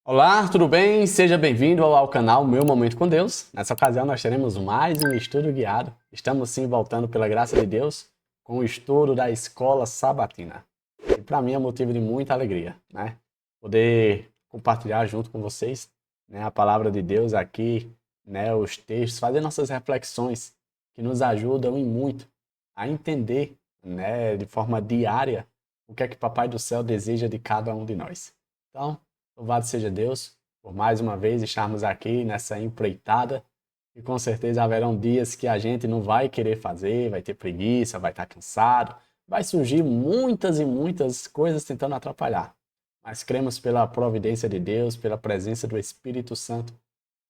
Olá, tudo bem? Seja bem-vindo ao canal Meu Momento com Deus. Nessa ocasião nós teremos mais um estudo guiado. Estamos sim voltando pela graça de Deus com o estudo da Escola Sabatina. E para mim é motivo de muita alegria, né? Poder compartilhar junto com vocês, né, a palavra de Deus aqui, né, os textos, fazer nossas reflexões que nos ajudam e muito a entender, né, de forma diária o que é que Papai do Céu deseja de cada um de nós. Então, louvado seja Deus por mais uma vez estarmos aqui nessa empreitada e com certeza haverão dias que a gente não vai querer fazer, vai ter preguiça, vai estar cansado, vai surgir muitas e muitas coisas tentando atrapalhar. Mas cremos pela providência de Deus, pela presença do Espírito Santo,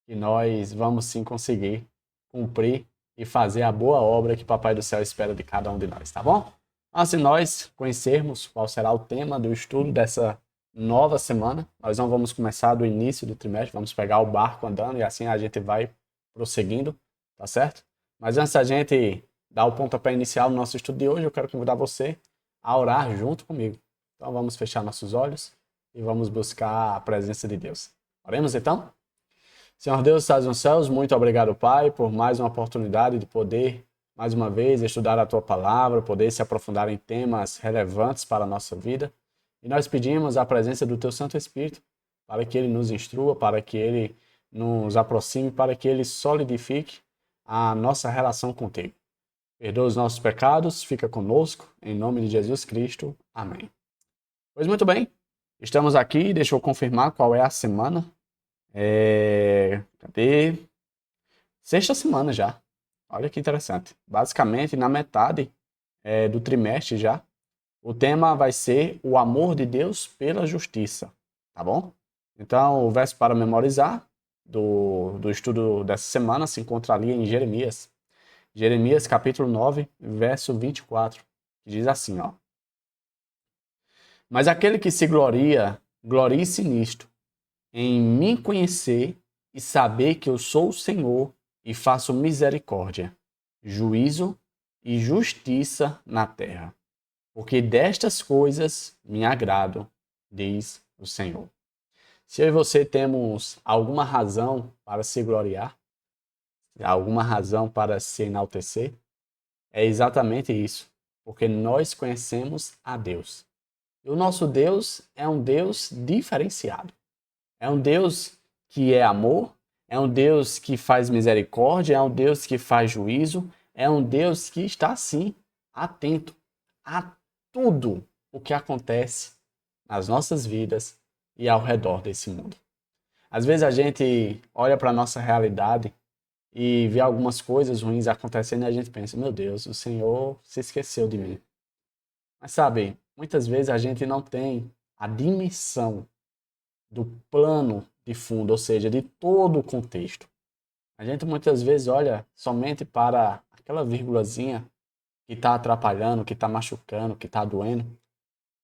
que nós vamos sim conseguir cumprir e fazer a boa obra que Papai do Céu espera de cada um de nós, tá bom? Antes de nós conhecermos qual será o tema do estudo dessa nova semana, nós não vamos começar do início do trimestre, vamos pegar o barco andando e assim a gente vai prosseguindo, tá certo? Mas antes da gente dar o pontapé inicial no nosso estudo de hoje, eu quero convidar você a orar junto comigo. Então vamos fechar nossos olhos e vamos buscar a presença de Deus. Oremos então? Senhor Deus, estás nos céus, muito obrigado, Pai, por mais uma oportunidade de poder, mais uma vez, estudar a Tua palavra, poder se aprofundar em temas relevantes para a nossa vida. E nós pedimos a presença do Teu Santo Espírito para que Ele nos instrua, para que Ele nos aproxime, para que Ele solidifique a nossa relação contigo. Perdoa os nossos pecados, fica conosco, em nome de Jesus Cristo. Amém. Pois muito bem, estamos aqui, deixa eu confirmar qual é a semana. Cadê? Sexta semana já. Olha que interessante. Basicamente, na metade do trimestre já, o tema vai ser o amor de Deus pela justiça, tá bom? Então, o verso para memorizar do estudo dessa semana se encontra ali em Jeremias. Jeremias, capítulo 9, verso 24, que diz assim, ó. Mas aquele que se gloria, glorie-se nisto, em me conhecer e saber que eu sou o Senhor e faço misericórdia, juízo e justiça na terra. Porque destas coisas me agrado, diz o Senhor. Se eu e você temos alguma razão para se gloriar, alguma razão para se enaltecer, é exatamente isso, porque nós conhecemos a Deus. E o nosso Deus é um Deus diferenciado. É um Deus que é amor, é um Deus que faz misericórdia, é um Deus que faz juízo, é um Deus que está, sim, atento a tudo o que acontece nas nossas vidas e ao redor desse mundo. Às vezes a gente olha para a nossa realidade e vê algumas coisas ruins acontecendo e a gente pensa, meu Deus, o Senhor se esqueceu de mim. Mas sabe, muitas vezes a gente não tem a dimensão do plano de fundo, ou seja, de todo o contexto. A gente muitas vezes olha somente para aquela vírgulazinha que está atrapalhando, que está machucando, que está doendo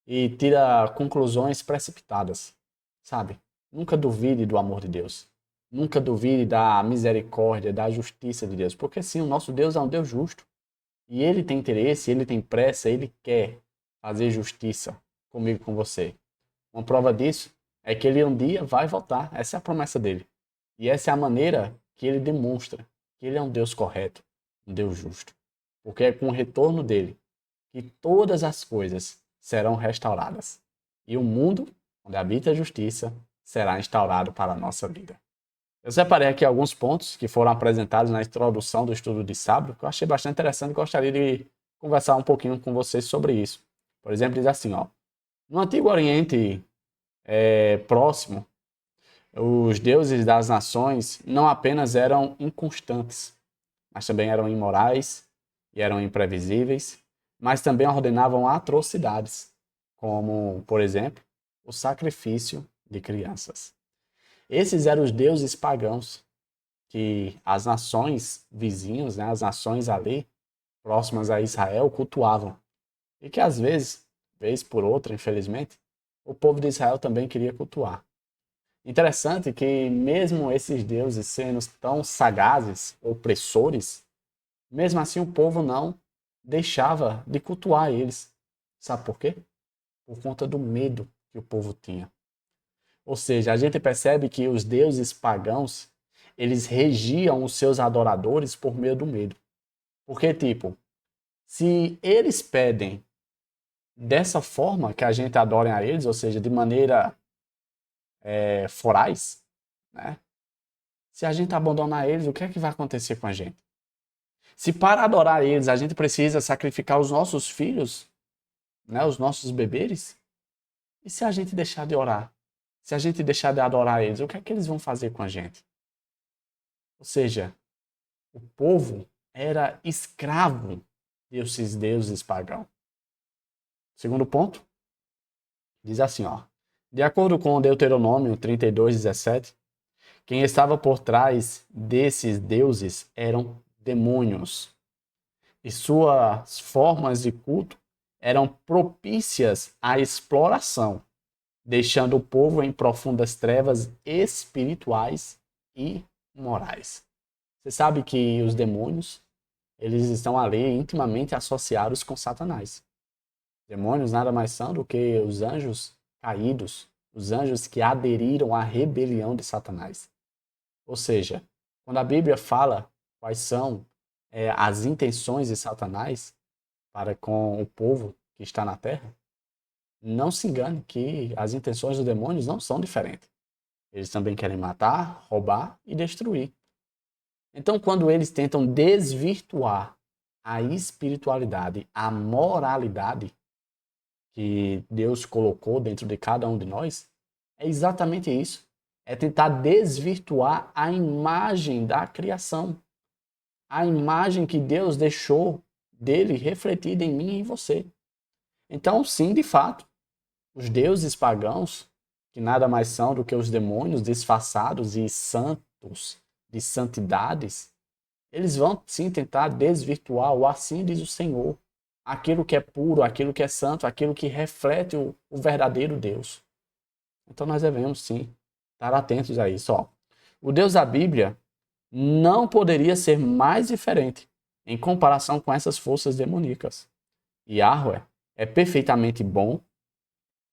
e tira conclusões precipitadas, sabe? Nunca duvide do amor de Deus. Nunca duvide da misericórdia, da justiça de Deus, porque sim, o nosso Deus é um Deus justo. E ele tem interesse, ele tem pressa, ele quer fazer justiça comigo e com você. Uma prova disso é que ele um dia vai voltar. Essa é a promessa dele. E essa é a maneira que ele demonstra que ele é um Deus correto, um Deus justo. Porque é com o retorno dele que todas as coisas serão restauradas. E o mundo, onde habita a justiça, será instaurado para a nossa vida. Eu separei aqui alguns pontos que foram apresentados na introdução do estudo de sábado, que eu achei bastante interessante e gostaria de conversar um pouquinho com vocês sobre isso. Por exemplo, diz assim, ó. No Antigo Oriente próximo, os deuses das nações não apenas eram inconstantes, mas também eram imorais e eram imprevisíveis, mas também ordenavam atrocidades, como, por exemplo, o sacrifício de crianças. Esses eram os deuses pagãos que as nações vizinhas, né, as nações ali próximas a Israel cultuavam. E que às vezes, vez por outra, infelizmente, o povo de Israel também queria cultuar. Interessante que mesmo esses deuses sendo tão sagazes, opressores, mesmo assim o povo não deixava de cultuar eles. Sabe por quê? Por conta do medo que o povo tinha. Ou seja, a gente percebe que os deuses pagãos, eles regiam os seus adoradores por meio do medo. Porque, tipo, se eles pedem dessa forma que a gente adore a eles, ou seja, de maneira forais, né? Se a gente abandonar eles, o que é que vai acontecer com a gente? Se para adorar eles a gente precisa sacrificar os nossos filhos, né, os nossos bebês, e se a gente deixar de orar? Se a gente deixar de adorar eles, o que é que eles vão fazer com a gente? Ou seja, o povo era escravo desses deuses pagãos. Segundo ponto, diz assim, ó. De acordo com Deuteronômio 32:17, quem estava por trás desses deuses eram demônios. E suas formas de culto eram propícias à exploração, deixando o povo em profundas trevas espirituais e morais. Você sabe que os demônios, eles estão ali intimamente associados com Satanás. Demônios nada mais são do que os anjos caídos, os anjos que aderiram à rebelião de Satanás. Ou seja, quando a Bíblia fala quais são as intenções de Satanás para com o povo que está na terra, não se engane que as intenções dos demônios não são diferentes. Eles também querem matar, roubar e destruir. Então, quando eles tentam desvirtuar a espiritualidade, a moralidade que Deus colocou dentro de cada um de nós, é exatamente isso. É tentar desvirtuar a imagem da criação. A imagem que Deus deixou dele refletida em mim e em você. Então, sim, de fato, os deuses pagãos, que nada mais são do que os demônios disfarçados e santos de santidades, eles vão sim tentar desvirtuar, ou assim diz o Senhor, aquilo que é puro, aquilo que é santo, aquilo que reflete o verdadeiro Deus. Então nós devemos sim estar atentos a isso. Ó. O Deus da Bíblia não poderia ser mais diferente em comparação com essas forças demoníacas. Yahweh é perfeitamente bom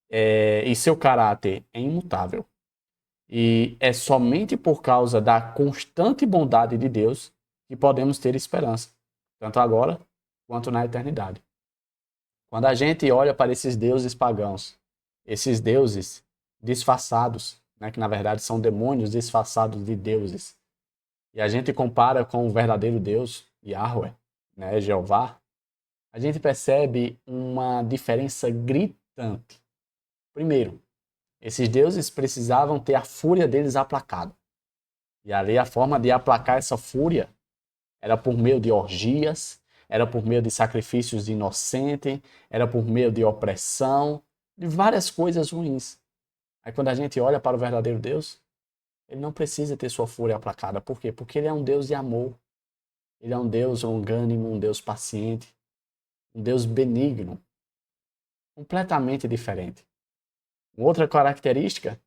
e seu caráter é imutável. E é somente por causa da constante bondade de Deus que podemos ter esperança, tanto agora quanto na eternidade. Quando a gente olha para esses deuses pagãos, esses deuses disfarçados, né, que na verdade são demônios disfarçados de deuses, e a gente compara com o verdadeiro Deus, Yahweh, né, Jeová, a gente percebe uma diferença gritante. Primeiro, esses deuses precisavam ter a fúria deles aplacada. E ali a forma de aplacar essa fúria era por meio de orgias, era por meio de sacrifícios de inocente, era por meio de opressão, de várias coisas ruins. Aí quando a gente olha para o verdadeiro Deus, ele não precisa ter sua fúria aplacada. Por quê? Porque ele é um Deus de amor. Ele é um Deus longânimo, um Deus paciente, um Deus benigno, completamente diferente. Outra característica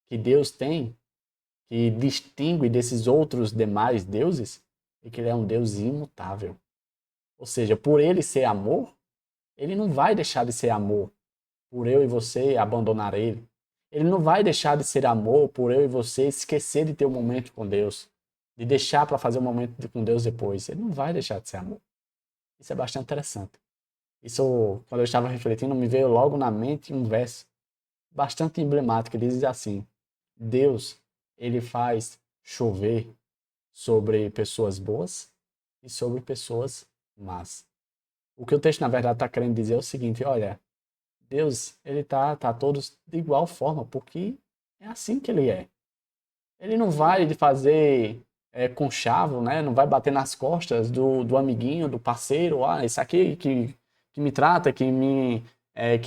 que Deus tem, que distingue desses outros demais deuses, é que ele é um Deus imutável. Ou seja, por ele ser amor, ele não vai deixar de ser amor por eu e você abandonar ele. Ele não vai deixar de ser amor por eu e você esquecer de ter um momento com Deus, de deixar para fazer um momento com Deus depois. Ele não vai deixar de ser amor. Isso é bastante interessante. Isso, quando eu estava refletindo, me veio logo na mente um verso bastante emblemático. Ele diz assim: Deus, ele faz chover sobre pessoas boas e sobre pessoas más. O que o texto, na verdade, está querendo dizer é o seguinte: olha, Deus, ele tá todos de igual forma, porque é assim que ele é. Ele não vai fazer conchavo, né? Não vai bater nas costas do amiguinho, do parceiro. Ah, esse aqui que me trata, que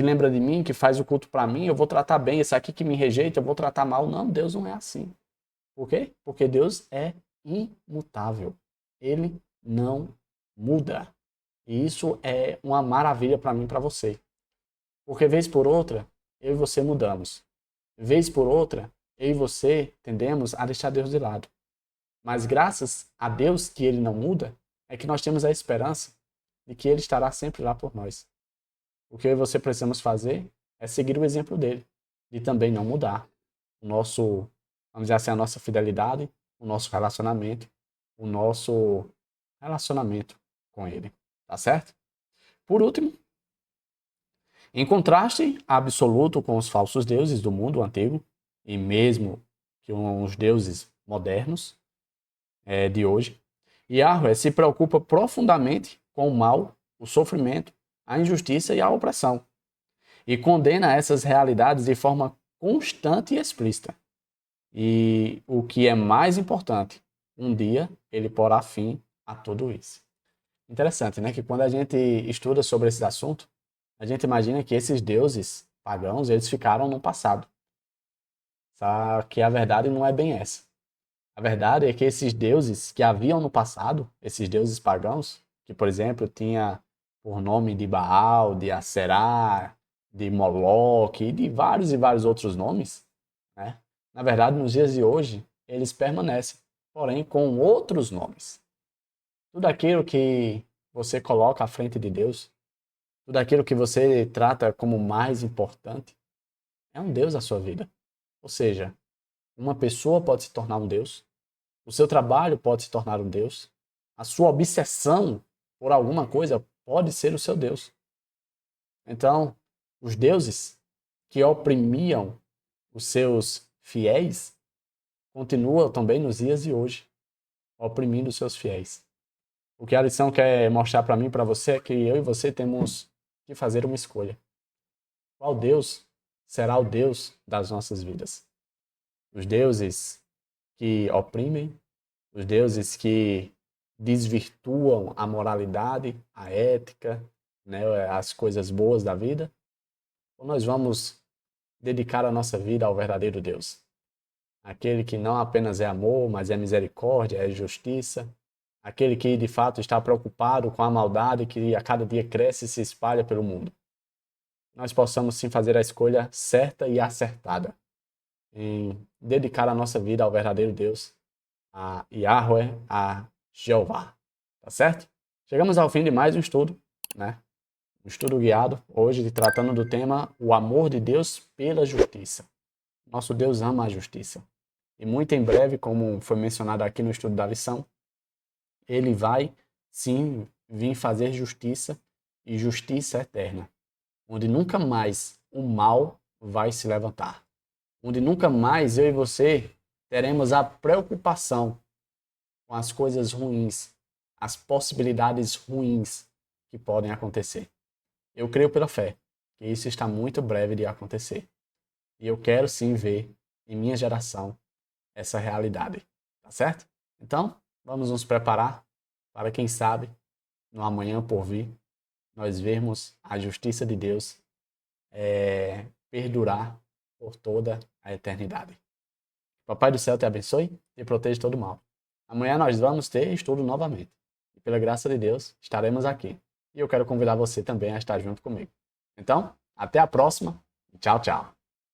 lembra de mim, que faz o culto para mim, eu vou tratar bem. Esse aqui que me rejeita, eu vou tratar mal. Não, Deus não é assim. Por quê? Porque Deus é imutável. Ele não muda. E isso é uma maravilha para mim e para você. Porque vez por outra, eu e você mudamos. Vez por outra, eu e você tendemos a deixar Deus de lado. Mas graças a Deus que ele não muda, é que nós temos a esperança de que ele estará sempre lá por nós. O que eu e você precisamos fazer é seguir o exemplo dele, de também não mudar. vamos dizer assim, a nossa fidelidade, o nosso relacionamento com Ele. Tá certo? Por último, em contraste absoluto com os falsos deuses do mundo antigo, e mesmo com os deuses modernos de hoje, Yahweh se preocupa profundamente com o mal, o sofrimento, a injustiça e a opressão, e condena essas realidades de forma constante e explícita. E o que é mais importante, um dia ele porá fim a tudo isso. Interessante, né? Que quando a gente estuda sobre esse assunto, a gente imagina que esses deuses pagãos, eles ficaram no passado. Só que a verdade não é bem essa. A verdade é que esses deuses que haviam no passado, esses deuses pagãos, que, por exemplo, tinha por nome de Baal, de Aserá, de Moloque e de vários e vários outros nomes, né? Na verdade, nos dias de hoje, eles permanecem, porém com outros nomes. Tudo aquilo que você coloca à frente de Deus, tudo aquilo que você trata como mais importante, é um Deus na sua vida. Ou seja, uma pessoa pode se tornar um Deus, o seu trabalho pode se tornar um Deus, a sua obsessão por alguma coisa pode ser o seu Deus. Então, os deuses que oprimiam os seus fiéis continuam também nos dias de hoje, oprimindo os seus fiéis. O que a lição quer mostrar para mim e para você é que eu e você temos que fazer uma escolha. Qual Deus será o Deus das nossas vidas? Os deuses que oprimem, os deuses que desvirtuam a moralidade, a ética, né, as coisas boas da vida? Ou nós vamos dedicar a nossa vida ao verdadeiro Deus? Aquele que não apenas é amor, mas é misericórdia, é justiça. Aquele que de fato está preocupado com a maldade que a cada dia cresce e se espalha pelo mundo. Nós possamos sim fazer a escolha certa e acertada em dedicar a nossa vida ao verdadeiro Deus, a Yahweh, a Jeová. Tá certo? Chegamos ao fim de mais um estudo, né? Um estudo guiado, hoje tratando do tema o amor de Deus pela justiça. Nosso Deus ama a justiça. E muito em breve, como foi mencionado aqui no estudo da lição, ele vai sim vir fazer justiça e justiça eterna, onde nunca mais o mal vai se levantar, onde nunca mais eu e você teremos a preocupação com as coisas ruins, as possibilidades ruins que podem acontecer. Eu creio pela fé que isso está muito breve de acontecer. E eu quero sim ver em minha geração essa realidade, tá certo? Então, vamos nos preparar para quem sabe, no amanhã por vir, nós vermos a justiça de Deus perdurar por toda a eternidade. Papai do céu te abençoe e proteja todo mal. Amanhã nós vamos ter estudo novamente. E pela graça de Deus, estaremos aqui. E eu quero convidar você também a estar junto comigo. Então, até a próxima. Tchau, tchau.